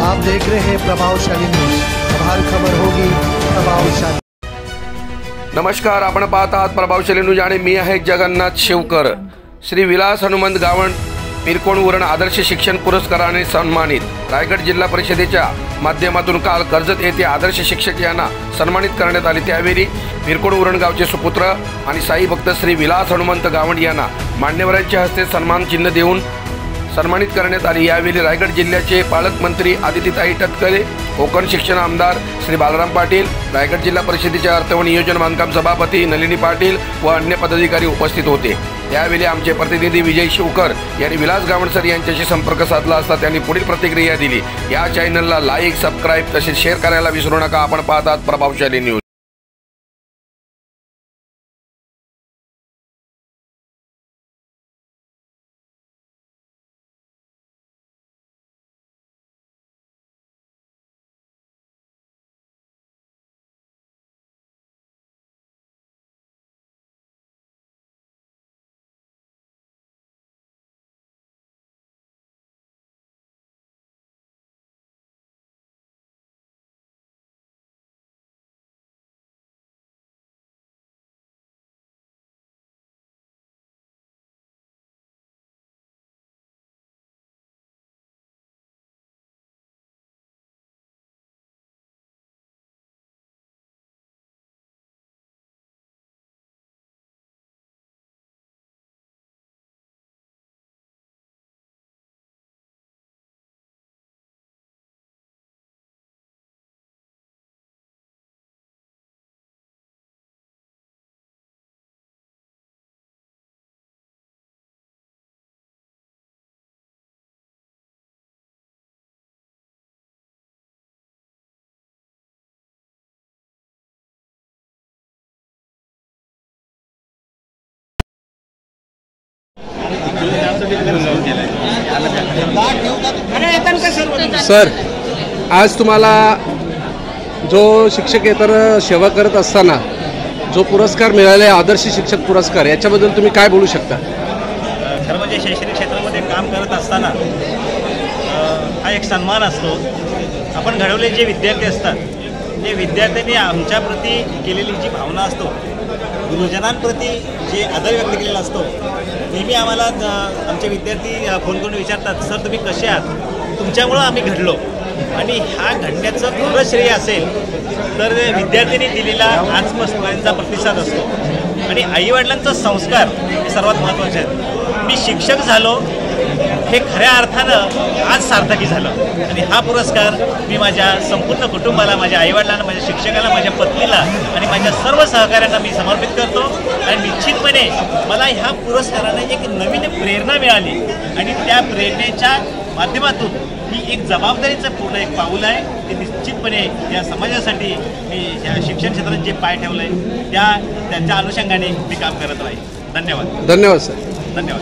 आप देख रहे हैं प्रभावशाली न्यूज। अब हर खबर होगी प्रभावशाली। नमस्कार, आपण पाहत आहात प्रभावशाली न्यूज आणि मी आहे जगन्नाथ शिवकर। श्री विलास हनुमंत गावण पिरकोण उरण आदर्श शिक्षण पुरस्काराने सन्मानित। रायगड जिल्हा परिषदेच्या माध्यमातून काल कर्जत येथे आदर्श शिक्षक यांना सन्मानित करण्यात आले। त्यावेळी पिरकोण उरण गावचे सुपुत्र आणि साई भक्त श्री विलास हनुमंत गावण यांना मान्यवरांच्या हस्ते सन्मान चिन्ह देऊन सन्मानित करण्यात आले। यावेळी रायगड जिल्ह्याचे पालकमंत्री आदितीताई तटकरे, कोकण शिक्षण आमदार श्री बालराम पाटील, रायगड जिल्हा परिषदेचे अर्थ व नियोजन बांधकाम सभापती नलिनी पाटील व अन्य पदाधिकारी उपस्थित होते। त्यावेळी आमचे प्रतिनिधी विजय शिवकर यांनी विलास गावण सर यांच्याशी संपर्क साधला असता त्यांनी पुढील प्रतिक्रिया दिली। या चॅनलला लाईक, सबस्क्राईब तसेच शेअर करायला विसरू नका। आपण पाहत आहात प्रभावशाली न्यूज। सर, आज तुम्हाला जो शिक्षकेतर सेवा करत असताना जो पुरस्कार मिळाले, आदर्श शिक्षक पुरस्कार, याच्याबद्दल तुम्ही काय बोलू शकता? खरं म्हणजे शैक्षणिक क्षेत्रामध्ये काम करत असताना हा एक सन्मान असतो। आपण घडवले जे विद्यार्थी असतात ते विद्यार्थ्यांनी आमच्याप्रती केलेली जी भावना असतो, गुरुजनांप्रती जे आदर व्यक्त केलेला असतो, नेहमी आम्हाला आमचे विद्यार्थी फोन करून विचारतात, सर तुम्ही कसे आहात, तुमच्यामुळं आम्ही घडलो। आणि हा घडण्याचं पूर्ण श्रेय असेल तर विद्यार्थ्यांनी दिलेला आत्मस्फूर्तीचा प्रतिसाद असतो आणि आईवडिलांचा संस्कार हे सर्वात महत्त्वाचे आहेत। मी शिक्षक झालो हे खऱ्या अर्थानं आज सार्थकी झालं आणि हा पुरस्कार मी माझ्या संपूर्ण कुटुंबाला, माझ्या आईवडिलांना, माझ्या शिक्षकाला, माझ्या पत्नीला आणि माझ्या सर्व सहकाऱ्यांना मी समर्पित करतो। आणि निश्चितपणे मला ह्या पुरस्काराने एक नवीन प्रेरणा मिळाली आणि त्या प्रेरणेच्या माध्यमातून ही एक जबाबदारीचं पूर्ण एक पाऊल आहे। ते निश्चितपणे या समाजासाठी मी या शिक्षण क्षेत्रात जे पाय ठेवलं आहे त्याच्या अनुषंगाने मी काम करत राहील। धन्यवाद। धन्यवाद सर। धन्यवाद।